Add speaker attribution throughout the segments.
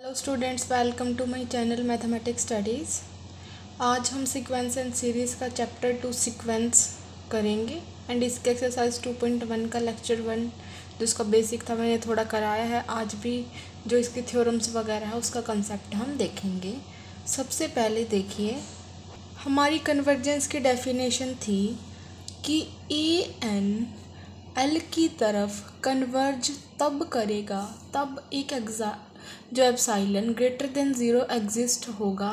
Speaker 1: Hello students, welcome to my channel mathematics studies. आज हम sequence and series का chapter 2 sequence करेंगे and इसके एक्सरसाइज 2.1 का लेक्चर 1 जो इसका बेसिक था मैंने थोड़ा कराया है। आज भी जो इसकी थ्योरम्स वगैरह है उसका कंसेप्ट हम देखेंगे। सबसे पहले देखिए, हमारी कन्वर्जेंस की डेफिनेशन थी कि ए एन एल की तरफ कन्वर्ज तब करेगा तब एक जो epsilon greater than zero exist होगा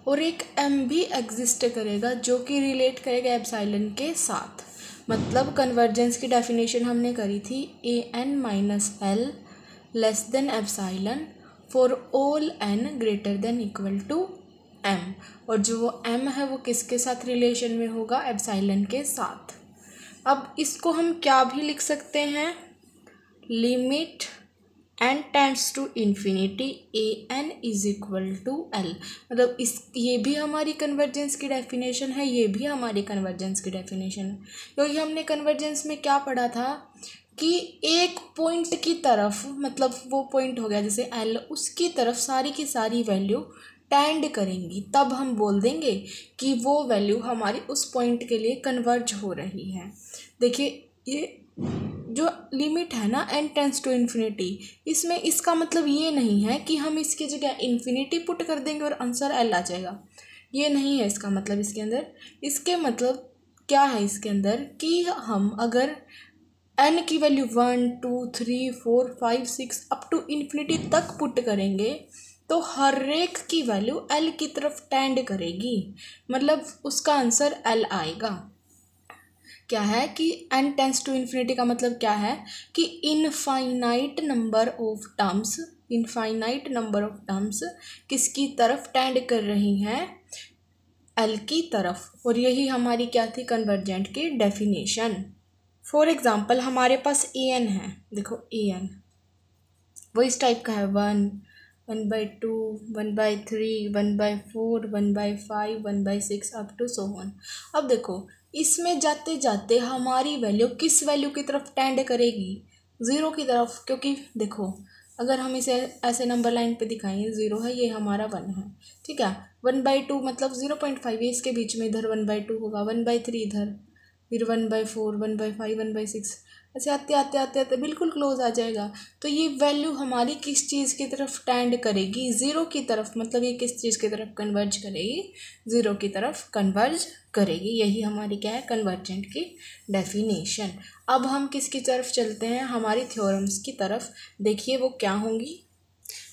Speaker 1: और एक एम भी एग्जिस्ट करेगा जो कि रिलेट करेगा एप्साइलन के साथ। मतलब कन्वर्जेंस की डेफिनेशन हमने करी थी A N minus L less than epsilon for all N greater than equal to M, और जो वो एम है वो किसके साथ रिलेशन में होगा? एप्साइलन के साथ। अब इसको हम क्या भी लिख सकते हैं? Limit n tends to infinity a n is equal to l. मतलब ये भी हमारी कन्वर्जेंस की डेफिनेशन है, ये भी हमारी कन्वर्जेंस की डेफिनेशन है। क्योंकि हमने कन्वर्जेंस में क्या पढ़ा था कि एक पॉइंट की तरफ, मतलब वो पॉइंट हो गया जैसे एल, उसकी तरफ सारी की सारी वैल्यू टेंड करेंगी, तब हम बोल देंगे कि वो वैल्यू हमारी उस पॉइंट के लिए कन्वर्ज हो रही है। देखिए, ये जो लिमिट है ना एन टेंस टू इन्फिनिटी, इसमें इसका मतलब ये नहीं है कि हम इसकी जगह इन्फिनिटी पुट कर देंगे और आंसर एल आ जाएगा। ये नहीं है इसका मतलब। इसके मतलब क्या है इसके अंदर कि हम अगर एन की वैल्यू 1 2 3 4 5 6 अप टू इन्फिनिटी तक पुट करेंगे तो हर एक की वैल्यू एल की तरफ टेंड करेगी, मतलब उसका आंसर एल आएगा। क्या है कि एन टेंस टू इन्फिनिटी का मतलब क्या है कि इनफाइनाइट नंबर ऑफ टर्म्स किसकी तरफ टेंड कर रही हैं? एल की तरफ। और यही हमारी क्या थी? कन्वर्जेंट की डेफिनेशन। फॉर एग्जांपल हमारे पास ए एन है। देखो ए एन वो इस टाइप का है, 1/2 1/3 1/4 1/5 1/6 अप टू सो ऑन। अब देखो, इसमें जाते जाते हमारी वैल्यू किस वैल्यू की तरफ टेंड करेगी? ज़ीरो की तरफ। क्योंकि देखो, अगर हम इसे ऐसे नंबर लाइन पे दिखाएंगे, ज़ीरो है, ये हमारा 1 है, ठीक है। 1/2 मतलब 0.5 है, इसके बीच में इधर 1/2 होगा, 1/3 इधर, फिर 1/4 1/5 1/6, ऐसे आते आते आते आते बिल्कुल क्लोज आ जाएगा। तो ये वैल्यू हमारी किस चीज़ की तरफ टेंड करेगी? ज़ीरो की तरफ। मतलब ये किस चीज़ की तरफ कन्वर्ज करेगी? ज़ीरो की तरफ कन्वर्ज करेगी। यही हमारी क्या है? कन्वर्जेंट की डेफिनेशन। अब हम किसकी तरफ चलते हैं? हमारी थ्योरम्स की तरफ। देखिए वो क्या होंगी।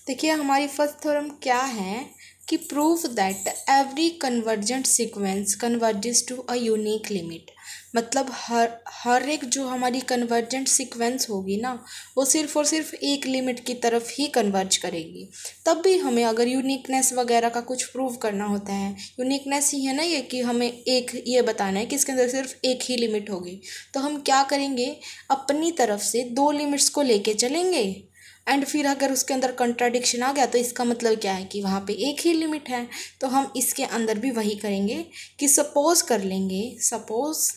Speaker 1: देखिए हमारी फर्स्ट थ्योरम क्या है कि prove that every convergent sequence converges to a unique limit. मतलब हर एक जो हमारी कन्वर्जेंट सीक्वेंस होगी ना, वो सिर्फ और सिर्फ एक लिमिट की तरफ ही कन्वर्ज करेगी। तब भी हमें अगर यूनिकनेस वगैरह का कुछ प्रूव करना होता है, यूनिकनेस ही है ना ये, कि हमें एक ये बताना है कि इसके अंदर सिर्फ एक ही लिमिट होगी, तो हम क्या करेंगे? अपनी तरफ से दो लिमिट्स को लेके चलेंगे एंड फिर अगर उसके अंदर कंट्राडिक्शन आ गया तो इसका मतलब क्या है कि वहाँ पे एक ही लिमिट है। तो हम इसके अंदर भी वही करेंगे कि सपोज कर लेंगे, suppose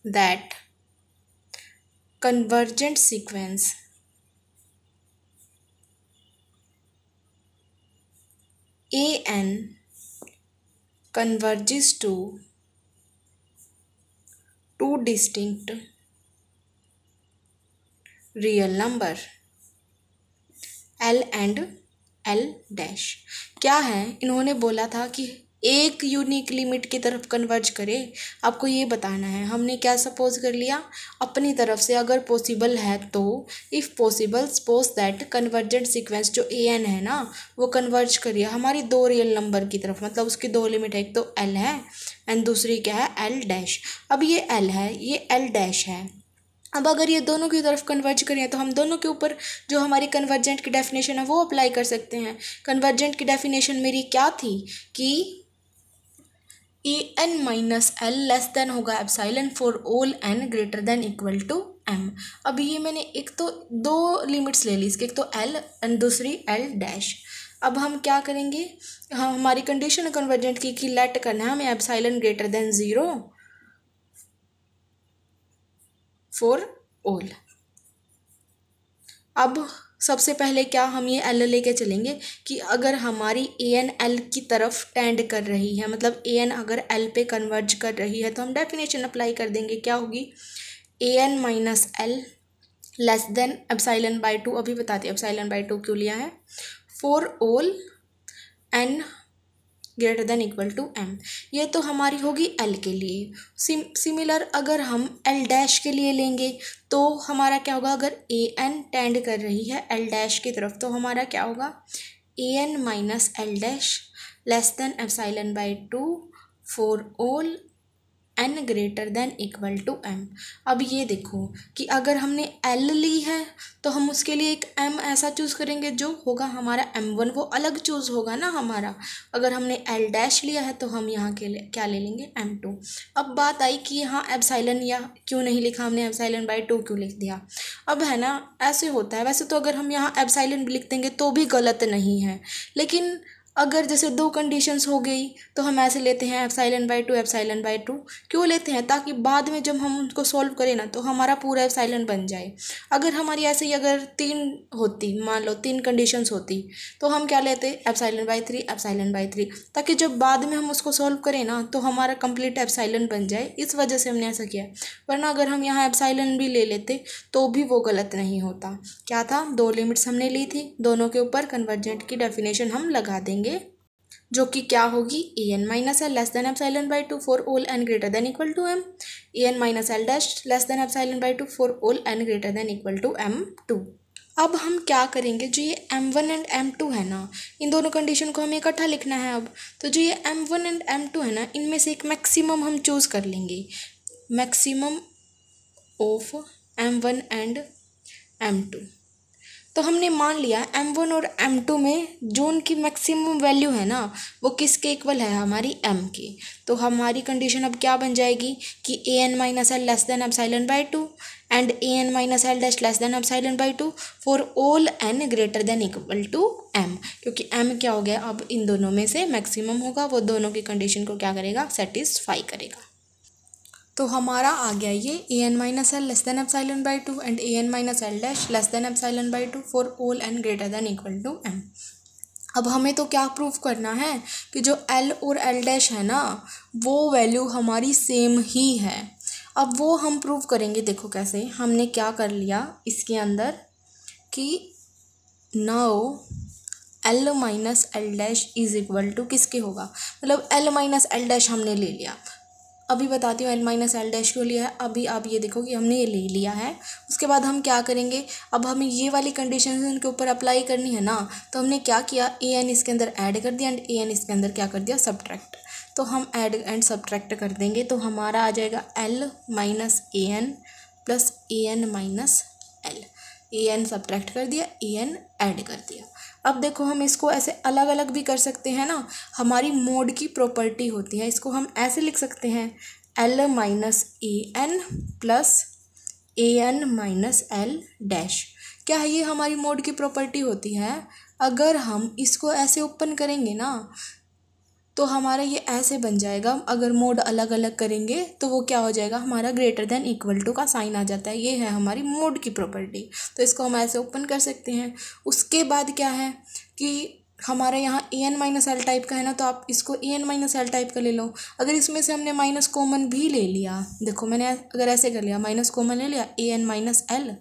Speaker 1: that convergent sequence a n converges to two distinct real number L and L dash. क्या है? इन्होंने बोला था कि एक यूनिक लिमिट की तरफ कन्वर्ज करे। आपको ये बताना है। हमने क्या सपोज कर लिया? अपनी तरफ से अगर पॉसिबल है तो, if possible suppose that convergent sequence जो ए एन है ना, वो कन्वर्ज करिए हमारी दो रियल नंबर की तरफ। मतलब उसकी दो लिमिट है, एक तो एल है एंड दूसरी क्या है? L dash. अब ये एल है, ये एल डैश है। अब अगर ये दोनों की तरफ कन्वर्ज करें तो हम दोनों के ऊपर जो हमारी कन्वर्जेंट की डेफिनेशन है वो अप्लाई कर सकते हैं। कन्वर्जेंट की डेफिनेशन मेरी क्या थी कि A N minus L less than होगा epsilon for all N greater than equal to M. अब ये मैंने एक तो दो लिमिट्स ले ली इसके, एक तो एल एंड दूसरी एल डैश। अब हम क्या करेंगे? हाँ, हमारी कंडीशन है कन्वर्जेंट की कि लेट करना है हमें epsilon greater than zero for all. अब सबसे पहले क्या हम ये एल लेके चलेंगे कि अगर हमारी ए एन एल की तरफ टेंड कर रही है, मतलब ए एन अगर एल पे कन्वर्ज कर रही है, तो हम डेफिनेशन अप्लाई कर देंगे। क्या होगी? A N minus L less than epsilon by 2। अभी बताते हैं एप्सिलॉन बाई 2 क्यों लिया है। For all N greater than equal to m. ये तो हमारी होगी एल के लिए। सिमिलर अगर हम एल डैश के लिए लेंगे तो हमारा क्या होगा? अगर ए एन टेंड कर रही है एल डैश की तरफ तो हमारा क्या होगा? A N minus L dash less than epsilon by 2 for all N greater than equal to M. अब ये देखो कि अगर हमने एल ली है तो हम उसके लिए एक एम ऐसा चूज़ करेंगे जो होगा हमारा M1, वो अलग चूज़ होगा ना हमारा। अगर हमने एल डैश लिया है तो हम यहाँ के लिए क्या ले लेंगे? M2। अब बात आई कि यहाँ एप्सिलॉन या क्यों नहीं लिखा हमने, एप्सिलॉन बाई 2 क्यों लिख दिया? अब है ना, ऐसे होता है। वैसे तो अगर हम यहाँ एप्सिलॉन लिख देंगे तो भी गलत नहीं है, लेकिन अगर जैसे दो कंडीशंस हो गई तो हम ऐसे लेते हैं एप्सिलॉन बाई 2 एप्सिलॉन बाई 2। क्यों लेते हैं? ताकि बाद में जब हम उनको सॉल्व करें ना तो हमारा पूरा एप्सिलॉन बन जाए। अगर हमारी ऐसे ही अगर 3 होती, मान लो 3 कंडीशंस होती, तो हम क्या लेते? एप्सिलॉन बाई 3 एप्सिलॉन बाई 3, ताकि जब बाद में हम उसको सॉल्व करें ना तो हमारा कंप्लीट एप्सिलॉन बन जाए। इस वजह से हमने ऐसा किया। वरना अगर हम यहाँ एप्सिलॉन भी ले लेते तो भी वो गलत नहीं होता। क्या था? 2 लिमिट्स हमने ली थी, दोनों के ऊपर कन्वर्जेंट की डेफिनेशन हम लगा देंगे, जो कि क्या होगी? A N minus L less than epsilon by 2 for all N greater than equal to M. A N minus L dash less than epsilon by 2 for all N greater than equal to M2। अब हम क्या करेंगे? जो ये M1 and M2 है ना, इन दोनों condition को हमें इकट्ठा लिखना है। अब तो जो ये M1 एंड M2 है ना, इनमें से एक मैक्सिमम हम चूज़ कर लेंगे। Maximum of M1 and M2। तो हमने मान लिया M1 और M2 में जो उनकी मैक्सिमम वैल्यू है ना, वो किसके इक्वल है? हमारी M की। तो हमारी कंडीशन अब क्या बन जाएगी कि A N minus L less than epsilon by 2 and A N minus L dash less than epsilon by 2 for all N greater than equal to M। क्योंकि M क्या हो गया? अब इन दोनों में से मैक्सिमम होगा, वो दोनों की कंडीशन को क्या करेगा? सेटिस्फाई करेगा। तो हमारा आ गया ये A N minus L less than epsilon by 2 and A N minus L dash less than epsilon by 2 for all N greater than equal to M. अब हमें तो क्या प्रूफ करना है कि जो एल और एल डैश है ना, वो वैल्यू हमारी सेम ही है। अब वो हम प्रूफ करेंगे। देखो कैसे। हमने क्या कर लिया इसके अंदर कि now l minus L dash is equal to किसके होगा? मतलब एल माइनस एल डैश हमने ले लिया। अभी बताती हूँ एल माइनस एल डैश क्यों लिया है। अभी आप ये देखो कि हमने ये ले लिया है। उसके बाद हम क्या करेंगे? अब हमें ये वाली कंडीशन उनके ऊपर अप्लाई करनी है ना, तो हमने क्या किया? ए एन इसके अंदर ऐड कर दिया एंड ए एन इसके अंदर क्या कर दिया? सब्ट्रैक्ट। तो हम ऐड एंड सब्ट्रैक्ट कर देंगे तो हमारा आ जाएगा L minus A N plus A N minus L. A N subtract कर दिया, ए एन ऐड कर दिया। अब देखो हम इसको ऐसे अलग अलग भी कर सकते हैं ना, हमारी मोड की प्रॉपर्टी होती है। इसको हम ऐसे लिख सकते हैं L minus A N plus A N minus L dash. क्या है? ये हमारी मोड की प्रॉपर्टी होती है। अगर हम इसको ऐसे ओपन करेंगे ना तो हमारा ये ऐसे बन जाएगा। अगर मोड अलग अलग करेंगे तो वो क्या हो जाएगा? हमारा ग्रेटर देन इक्वल टू का साइन आ जाता है। ये है हमारी मोड की प्रॉपर्टी। तो इसको हम ऐसे ओपन कर सकते हैं। उसके बाद क्या है कि हमारा यहाँ ए एन माइनस एल टाइप का है ना, तो आप इसको ए एन माइनस एल टाइप का ले लो। अगर इसमें से हमने माइनस कॉमन भी ले लिया, देखो मैंने अगर ऐसे कर लिया, माइनस कॉमन ले लिया, ए एन माइनस एल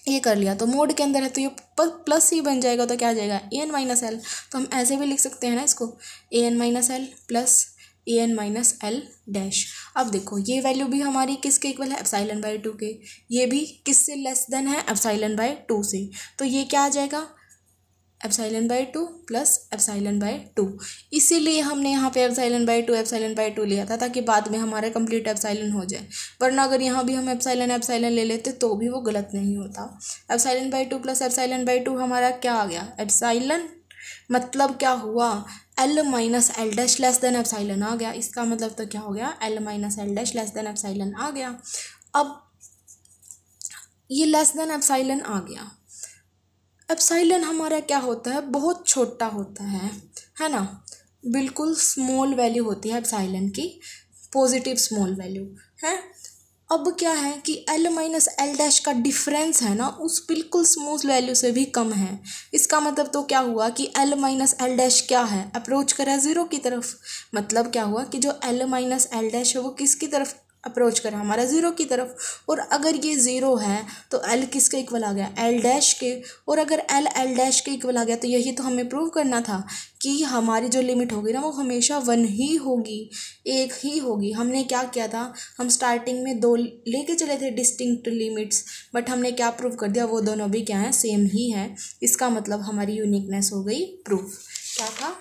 Speaker 1: ये कर लिया, तो मोड के अंदर है तो ये प्लस ही बन जाएगा। तो क्या आ जाएगा? ए एन माइनस एल। तो हम ऐसे भी लिख सकते हैं ना इसको, ए एन माइनस एल प्लस ए एन माइनस एल डैश। अब देखो ये वैल्यू भी हमारी किसके इक्वल है? एप्सिलॉन बाई 2 के। ये भी किससे लेस देन है? एप्सिलॉन बाई 2 से। तो ये क्या आ जाएगा? Epsilon by 2 plus epsilon by 2। इसीलिए हमने यहाँ पे एप्सिलॉन बाई 2 लिया था, ताकि बाद में हमारा कंप्लीट एप्सिलॉन हो जाए। वरना अगर यहाँ भी हम एप्सिलॉन ले लेते तो भी वो गलत नहीं होता। Epsilon by 2 plus epsilon by 2 हमारा क्या आ गया? एप्सिलॉन। मतलब क्या हुआ? L minus L dash less than epsilon आ गया। इसका मतलब तो क्या हो गया? L minus L dash less than epsilon आ गया। अब ये लेस देन एप्सिलॉन आ गया। एप्सिलॉन हमारा क्या होता है? बहुत छोटा होता है ना, बिल्कुल स्मॉल वैल्यू होती है एप्सिलॉन की, पॉजिटिव स्मॉल वैल्यू है। अब क्या है कि L माइनस एल डैश का डिफरेंस है ना उस बिल्कुल स्मॉल वैल्यू से भी कम है। इसका मतलब तो क्या हुआ कि L माइनस एल डैश क्या है, अप्रोच करा ज़ीरो की तरफ। मतलब क्या हुआ कि जो L माइनस एल डैश है वो किसकी तरफ अप्रोच करा, हमारा ज़ीरो की तरफ। और अगर ये ज़ीरो है तो L किसके इक्वल आ गया, एल डैश के। और अगर L एल डैश के इक्वल आ गया तो यही तो हमें प्रूव करना था कि हमारी जो लिमिट होगी ना वो हमेशा 1 ही होगी, एक ही होगी। हमने क्या किया था, हम स्टार्टिंग में 2 लेके चले थे डिस्टिंक्ट लिमिट्स, बट हमने क्या प्रूव कर दिया, वो दोनों भी क्या है, सेम ही है। इसका मतलब हमारी यूनिकनेस हो गई प्रूफ। क्या था,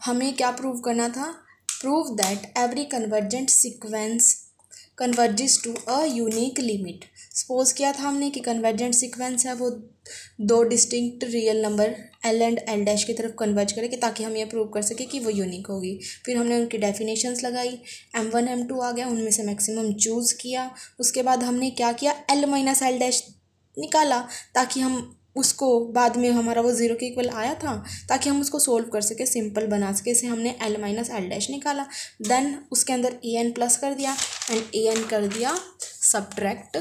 Speaker 1: हमें क्या प्रूव करना था, prove that every convergent sequence converges to a unique limit. Suppose किया था हमने कि कन्वर्जेंट सीक्वेंस है वो 2 distinct real number l and l dash की तरफ कन्वर्ज करें ताकि हम ये प्रूव कर सके कि वो यूनिक होगी। फिर हमने उनकी डेफिनेशंस लगाई, M1 M2 आ गया, उनमें से मैक्सिमम चूज़ किया। उसके बाद हमने क्या किया, L माइनस एल डैश निकाला ताकि हम उसको बाद में हमारा वो ज़ीरो के इक्वल आया था ताकि हम उसको सोल्व कर सके, सिंपल बना सके। इसे हमने L माइनस एल डैश निकाला, देन उसके अंदर EN प्लस कर दिया एंड EN कर दिया सब्ट्रैक्ट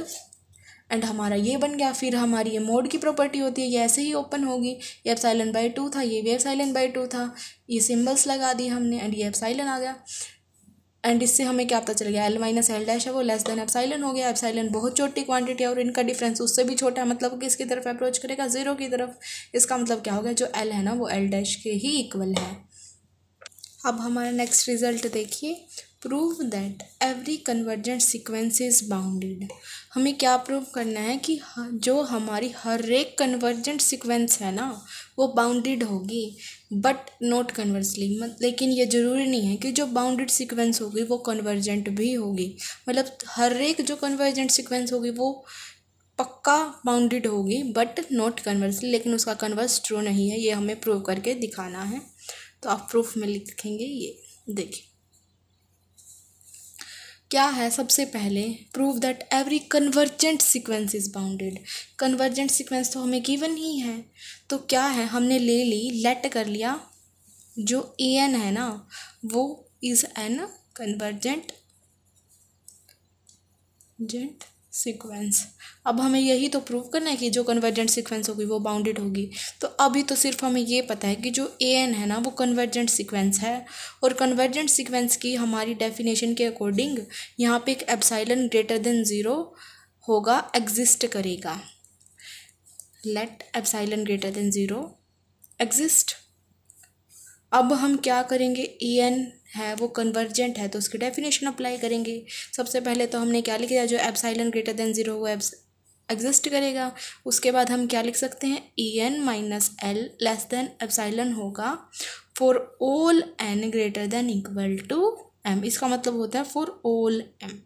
Speaker 1: एंड हमारा ये बन गया। फिर हमारी ये मोड की प्रॉपर्टी होती है, ये ऐसे ही ओपन होगी। ये एप्सिलॉन बाई 2 था, ये भी एप्सिलॉन बाई 2 था, ये सिम्बल्स लगा दिए हमने एंड ये एप्सिलॉन आ गया। एंड इससे हमें क्या पता चल गया, L माइनस एल डैश है वो लेस देन एप्सिलॉन हो गया। एप्सिलॉन बहुत छोटी क्वांटिटी है और इनका डिफरेंस उससे भी छोटा है, मतलब किसकी तरफ अप्रोच करेगा, ज़ीरो की तरफ। इसका मतलब क्या हो गया, जो L है ना वो एल डैश के ही इक्वल है। अब हमारा नेक्स्ट रिजल्ट देखिए, prove that every convergent sequence is bounded. हमें क्या प्रूव करना है कि जो हमारी हर एक कन्वर्जेंट सीक्वेंस है ना वो बाउंडेड होगी, बट नॉट कन्वर्सली। लेकिन ये ज़रूरी नहीं है कि जो बाउंडेड सीक्वेंस होगी वो कन्वर्जेंट भी होगी। मतलब हर एक जो कन्वर्जेंट सीक्वेंस होगी वो पक्का बाउंडेड होगी बट नॉट कन्वर्सली, लेकिन उसका कन्वर्स ट्रू नहीं है, ये हमें प्रूव करके दिखाना है। तो आप प्रूफ में लिखेंगे, ये देखिए क्या है। सबसे पहले prove that every convergent sequence is bounded. Convergent sequence तो हमें गिवन ही है, तो क्या है, हमने ले ली, लेट कर लिया, जो EN है ना वो इज एन कन्वर्जेंट सीक्वेंस। अब हमें यही तो प्रूव करना है कि जो कन्वर्जेंट सीक्वेंस होगी वो बाउंडेड होगी। तो अभी तो सिर्फ हमें ये पता है कि जो EN है ना वो कन्वर्जेंट सीक्वेंस है, और कन्वर्जेंट सीक्वेंस की हमारी डेफिनेशन के अकॉर्डिंग यहाँ पे एक एप्सिलॉन ग्रेटर देन 0 होगा, एग्जिस्ट करेगा। Let epsilon greater than 0 exist. अब हम क्या करेंगे, EN है वो कन्वर्जेंट है तो उसकी डेफिनेशन अप्लाई करेंगे। सबसे पहले तो हमने क्या लिख दिया, जो एप्सिलॉन ग्रेटर देन 0 वो एग्जिस्ट करेगा। उसके बाद हम क्या लिख सकते हैं, EN minus L less than epsilon होगा for all N greater than equal to M। इसका मतलब होता है फॉर ऑल M।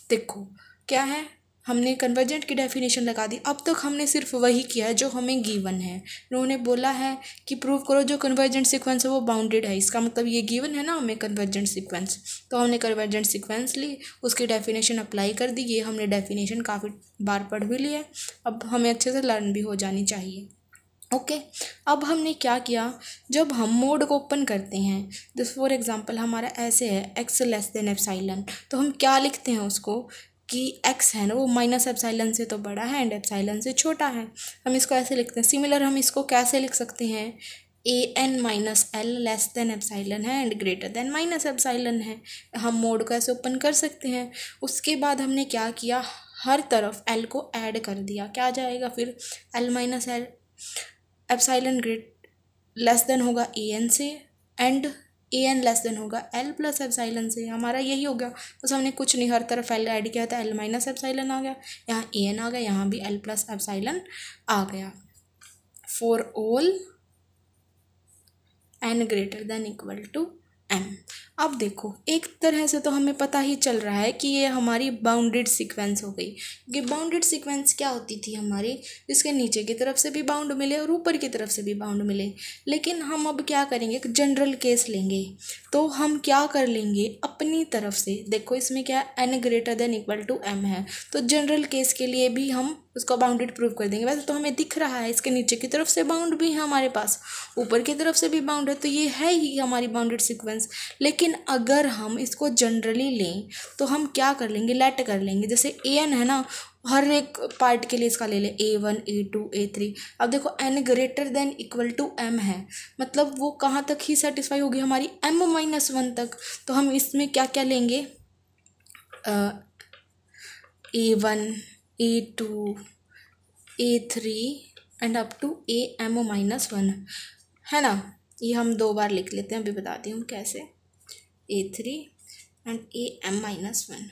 Speaker 1: देखो क्या है, हमने कन्वर्जेंट की डेफिनेशन लगा दी। अब तक हमने सिर्फ वही किया है जो हमें गिवन है। उन्होंने बोला है कि प्रूव करो जो कन्वर्जेंट सीक्वेंस है वो बाउंडेड है, इसका मतलब ये गिवन है ना हमें कन्वर्जेंट सीक्वेंस, तो हमने कन्वर्जेंट सीक्वेंस ली, उसकी डेफिनेशन अप्लाई कर दी। ये हमने डेफिनेशन काफ़ी बार पढ़ भी ली है, अब हमें अच्छे से लर्न भी हो जानी चाहिए। ओके अब हमने क्या किया, जब हम मोड को ओपन करते हैं, जैसे फॉर एग्जांपल हमारा ऐसे है x लेस देन एप्सिलॉन, तो हम क्या लिखते हैं उसको कि x है ना वो माइनस एप्सिलॉन से तो बड़ा है एंड एप्सिलॉन से छोटा है, हम इसको ऐसे लिखते हैं। सिमिलर हम इसको कैसे लिख सकते हैं, AN minus L less than epsilon है and greater than minus epsilon है, हम मोड को ऐसे ओपन कर सकते हैं। उसके बाद हमने क्या किया, हर तरफ L को ऐड कर दिया, क्या आ जाएगा फिर, L minus L epsilon great less than होगा EN से एंड EN लेस देन होगा L प्लस एप्सिलॉन से। हमारा यही हो गया, बस हमने कुछ नहीं, हर तरफ L ऐड किया था, L माइनस एप्सिलॉन आ गया, यहाँ EN आ गया, यहाँ भी L प्लस एप्सिलॉन आ गया for all N greater than equal to M। अब देखो एक तरह से तो हमें पता ही चल रहा है कि ये हमारी बाउंडेड सीक्वेंस हो गई, क्योंकि बाउंडेड सीक्वेंस क्या होती थी हमारी, जिसके नीचे की तरफ से भी बाउंड मिले और ऊपर की तरफ से भी बाउंड मिले। लेकिन हम अब क्या करेंगे, एक जनरल केस लेंगे, तो हम क्या कर लेंगे अपनी तरफ से, देखो इसमें क्या N greater than equal to M है, तो जनरल केस के लिए भी हम उसको बाउंडेड प्रूव कर देंगे। वैसे तो हमें दिख रहा है इसके नीचे की तरफ से बाउंड भी है हमारे पास, ऊपर की तरफ से भी बाउंड है, तो ये है ही हमारी बाउंडेड सीक्वेंस। लेकिन अगर हम इसको जनरली लें तो हम क्या कर लेंगे, लेट कर लेंगे। जैसे an है ना, हर एक पार्ट के लिए इसका ले लें a1 a2 a3। अब देखो n greater than equal to m है, मतलब वो कहाँ तक ही सेटिस्फाई होगी, हमारी m-1 तक। तो हम इसमें क्या क्या लेंगे, a1 a2 a3 and up to am-1 है ना। ये हम 2 बार लिख लेते हैं, अभी बताती हूँ कैसे, a3 एंड am-1।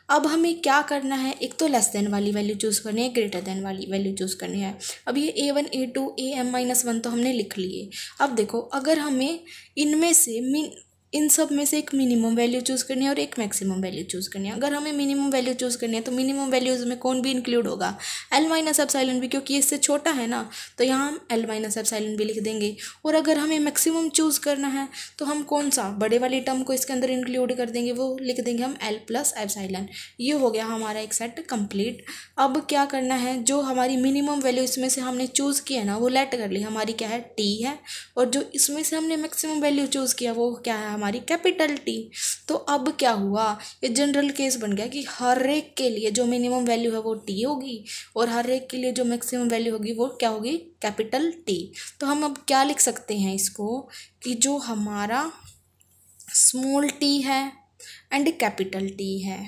Speaker 1: अब हमें क्या करना है, एक तो लेस देन वाली वैल्यू चूज़ करनी है, ग्रेटर देन वाली वैल्यू चूज़ करनी है। अब ये a1 a2 am-1 तो हमने लिख लिए। अब देखो अगर हमें इनमें से इन सब में से एक मिनिमम वैल्यू चूज़ करनी है और एक मैक्सिमम वैल्यू चूज़ करनी है। अगर हमें मिनिमम वैल्यू चूज़ करनी है तो मिनिमम वैल्यूज़ में कौन भी इंक्लूड होगा, L-एप्सिलॉन भी, क्योंकि इससे छोटा है ना, तो यहाँ हम L-एप्सिलॉन भी लिख देंगे। और अगर हमें मैक्सिमम चूज़ करना है तो हम कौन सा बड़े वाली टर्म को इसके अंदर इंक्लूड कर देंगे, वो लिख देंगे हम L+एप्सिलॉन। ये हो गया हमारा एक सेट कंप्लीट। अब क्या करना है, जो हमारी मिनिमम वैल्यू इसमें से हमने चूज़ किया ना वो लेट कर ली, हमारी क्या है T है, और जो इसमें से हमने मैक्सिमम वैल्यू चूज़ किया वो क्या है हमारी कैपिटल T। तो अब क्या हुआ, ये जनरल केस बन गया कि हर एक के लिए जो मिनिमम वैल्यू है वो T होगी और हर एक के लिए जो मैक्सिमम वैल्यू होगी वो क्या होगी, कैपिटल T। तो हम अब क्या लिख सकते हैं इसको, कि जो हमारा स्मॉल t है एंड कैपिटल T है,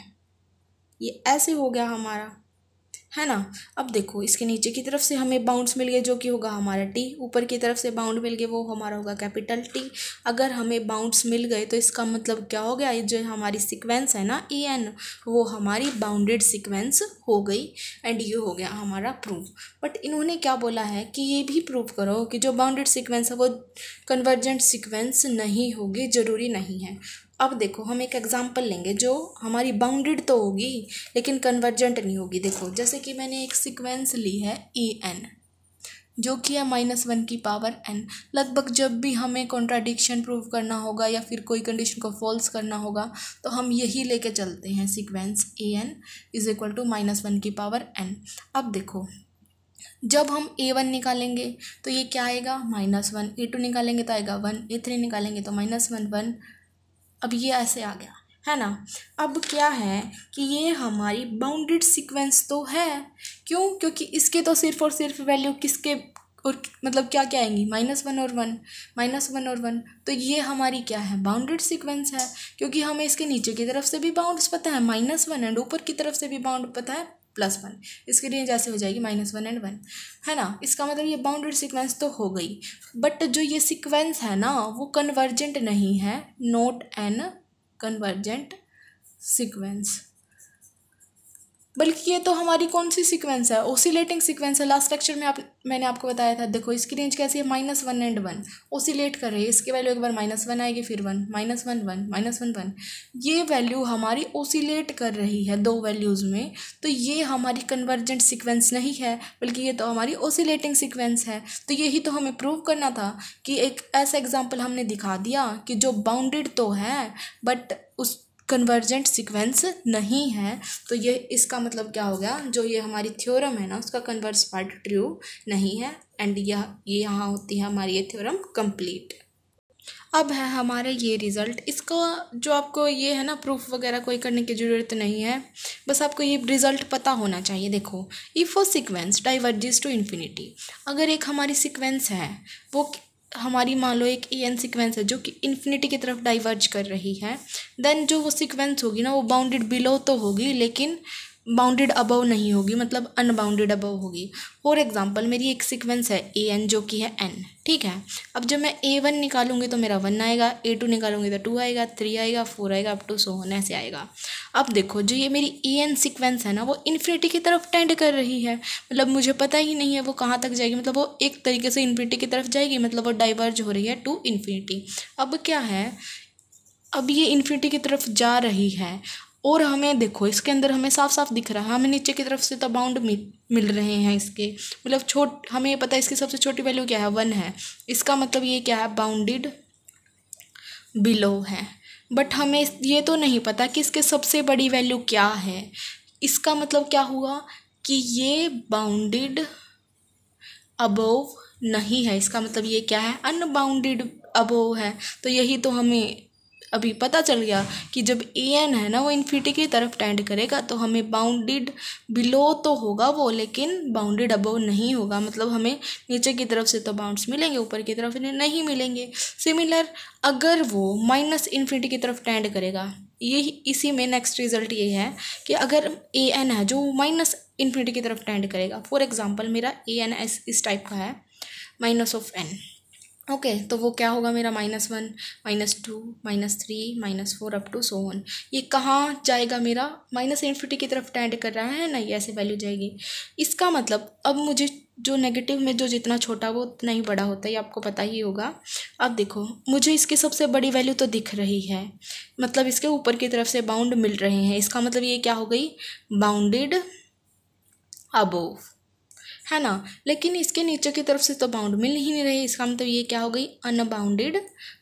Speaker 1: ये ऐसे हो गया हमारा, है ना। अब देखो इसके नीचे की तरफ से हमें बाउंड्स मिल गए जो कि होगा हमारा T, ऊपर की तरफ से बाउंड मिल गए वो हमारा होगा कैपिटल T। अगर हमें बाउंड्स मिल गए तो इसका मतलब क्या हो गया, ये जो हमारी सीक्वेंस है ना an, वो हमारी बाउंडेड सीक्वेंस हो गई एंड ये हो गया हमारा प्रूफ। बट इन्होंने क्या बोला है कि ये भी प्रूव करो कि जो बाउंडेड सीक्वेंस है वो कन्वर्जेंट सीक्वेंस नहीं होगी, ज़रूरी नहीं है। अब देखो हम एक एग्जांपल लेंगे जो हमारी बाउंडेड तो होगी लेकिन कन्वर्जेंट नहीं होगी। देखो जैसे कि मैंने एक सीक्वेंस ली है an जो कि है -1 की पावर n। लगभग जब भी हमें कॉन्ट्राडिक्शन प्रूव करना होगा या फिर कोई कंडीशन को फॉल्स करना होगा तो हम यही लेके चलते हैं, sequence an is equal to -1 की पावर n। अब देखो जब हम a1 निकालेंगे तो ये क्या आएगा, -1, a2 निकालेंगे तो आएगा 1, a3 निकालेंगे तो -1 1। अब ये ऐसे आ गया, है ना। अब क्या है कि ये हमारी बाउंडेड सीक्वेंस तो है, क्यों, क्योंकि इसके तो सिर्फ और सिर्फ वैल्यू किसके और मतलब क्या क्या आएंगी, -1 और 1, -1 और 1। तो ये हमारी क्या है, बाउंडेड सीक्वेंस है, क्योंकि हमें इसके नीचे की तरफ से भी बाउंड्स पता है -1 एंड ऊपर की तरफ से भी बाउंड पता है +1। इसकी रेंज ऐसे हो जाएगी -1 एंड 1, है ना। इसका मतलब ये बाउंडेड सीक्वेंस तो हो गई। बट जो ये सीक्वेंस है ना वो कन्वर्जेंट नहीं है, नॉट एन कन्वर्जेंट सीक्वेंस, बल्कि ये तो हमारी कौन सी सीक्वेंस है, ओसिलेटिंग सीक्वेंस है। लास्ट लेक्चर में मैंने आपको बताया था, देखो इसकी रेंज कैसी है, -1 एंड 1 ओसिलेट कर रही है। इसकी वैल्यू एक बार -1 आएगी, फिर 1, -1 1 -1 1। ये वैल्यू हमारी ओसिलेट कर रही है दो वैल्यूज़ में, तो ये हमारी कन्वर्जेंट सीक्वेंस नहीं है बल्कि ये तो हमारी ओसिलेटिंग सीक्वेंस है। तो यही तो हमें प्रूव करना था कि एक ऐसा एग्जाम्पल हमने दिखा दिया कि जो बाउंडेड तो है बट उस कन्वर्जेंट सीक्वेंस नहीं है। तो ये इसका मतलब क्या हो गया, जो ये हमारी थ्योरम है ना उसका कन्वर्स पार्ट ट्रू नहीं है एंड ये यहाँ होती है हमारी ये थ्योरम कंप्लीट। अब है हमारा ये रिज़ल्ट। इसका जो आपको ये है ना प्रूफ वगैरह कोई करने की ज़रूरत नहीं है, बस आपको ये रिज़ल्ट पता होना चाहिए। देखो if a sequence diverges to infinity, अगर एक हमारी सीक्वेंस है वो हमारी मान लो एक an सीक्वेंस है जो कि इन्फिनिटी की तरफ डाइवर्ज कर रही है, देन जो वो सीक्वेंस होगी ना वो बाउंडेड बिलो तो होगी लेकिन बाउंडेड अबव नहीं होगी, मतलब अनबाउंडेड अबव होगी। फॉर एग्जांपल मेरी एक सीक्वेंस है an जो कि है n, ठीक है। अब जब मैं a1 निकालूंगी तो मेरा 1 आएगा, a2 निकालूंगी तो 2 आएगा, 3 आएगा, 4 आएगा, अप टू सो ऑन ऐसे आएगा। अब देखो जो ये मेरी an सीक्वेंस है ना वो इन्फिनिटी की तरफ टेंड कर रही है, मतलब मुझे पता ही नहीं है वो कहाँ तक जाएगी, मतलब वो एक तरीके से इन्फिनिटी की तरफ जाएगी, मतलब वो डाइवर्ज हो रही है टू इन्फिनिटी। अब क्या है, अब ये इन्फिनिटी की तरफ जा रही है और हमें देखो इसके अंदर हमें साफ साफ दिख रहा है, हमें नीचे की तरफ से तो बाउंड मिल रहे हैं इसके, मतलब हमें पता है इसकी सबसे छोटी वैल्यू क्या है, 1 है। इसका मतलब ये क्या है, बाउंडेड बिलो है। बट हमें ये तो नहीं पता कि इसके सबसे बड़ी वैल्यू क्या है। इसका मतलब क्या हुआ, कि ये बाउंडेड अबोव नहीं है, इसका मतलब ये क्या है, अनबाउंडेड अबोव है। तो यही तो हमें अभी पता चल गया कि जब ए एन है ना वो इन्फिनिटी की तरफ टेंड करेगा तो हमें बाउंडेड बिलो तो होगा वो, लेकिन बाउंडेड अबोव नहीं होगा। मतलब हमें नीचे की तरफ से तो बाउंड्स मिलेंगे, ऊपर की तरफ नहीं मिलेंगे। सिमिलर अगर वो माइनस इन्फिनिटी की तरफ टेंड करेगा, ये इसी में नेक्स्ट रिजल्ट ये है कि अगर ए एन है जो माइनस इन्फिनिटी की तरफ टेंड करेगा, फॉर एग्जांपल मेरा ए एन इस टाइप का है, माइनस ऑफ एन, ओके, तो वो क्या होगा मेरा -1, -2, -3, -4 अप टू सो ऑन। ये कहाँ जाएगा मेरा, माइनस इन्फिनिटी की तरफ टेंड कर रहा है ना, ये ऐसे वैल्यू जाएगी। इसका मतलब अब मुझे जो नेगेटिव में जो जितना छोटा वो उतना ही बड़ा होता है, ये आपको पता ही होगा। अब देखो मुझे इसकी सबसे बड़ी वैल्यू तो दिख रही है, मतलब इसके ऊपर की तरफ से बाउंड मिल रहे हैं, इसका मतलब ये क्या हो गई, बाउंडेड अबोव, है ना। लेकिन इसके नीचे की तरफ से तो बाउंड मिल ही नहीं रही, इसका मतलब ये क्या हो गई, अनबाउंडेड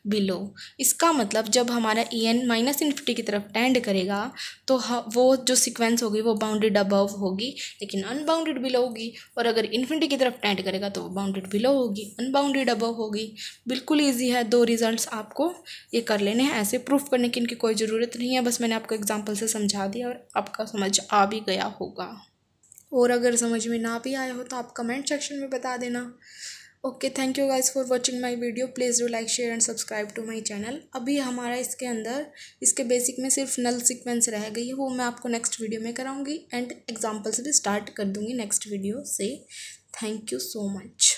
Speaker 1: बिलो। इसका मतलब जब हमारा ई एन माइनस इन्फिनिटी की तरफ टेंड करेगा तो वो जो सीक्वेंस होगी वो बाउंडेड अबव होगी लेकिन अनबाउंडेड बिलो होगी, और अगर इन्फिनिटी की तरफ टेंड करेगा तो वो बाउंडेड बिलो होगी, अनबाउंडेड अबव होगी। बिल्कुल ईजी है, 2 रिजल्ट्स आपको ये कर लेने हैं, ऐसे प्रूफ करने की इनकी कोई ज़रूरत नहीं है, बस मैंने आपको एग्जाम्पल से समझा दिया और आपका समझ आ भी गया होगा। और अगर समझ में ना भी आया हो तो आप कमेंट सेक्शन में बता देना। Okay, thank you guys for watching my video, please do like share and subscribe to my channel. अभी हमारा इसके अंदर इसके बेसिक में सिर्फ नल सीक्वेंस रह गई है, वो मैं आपको नेक्स्ट वीडियो में कराऊंगी एंड एग्जांपल्स भी स्टार्ट कर दूंगी नेक्स्ट वीडियो से। Thank you so much.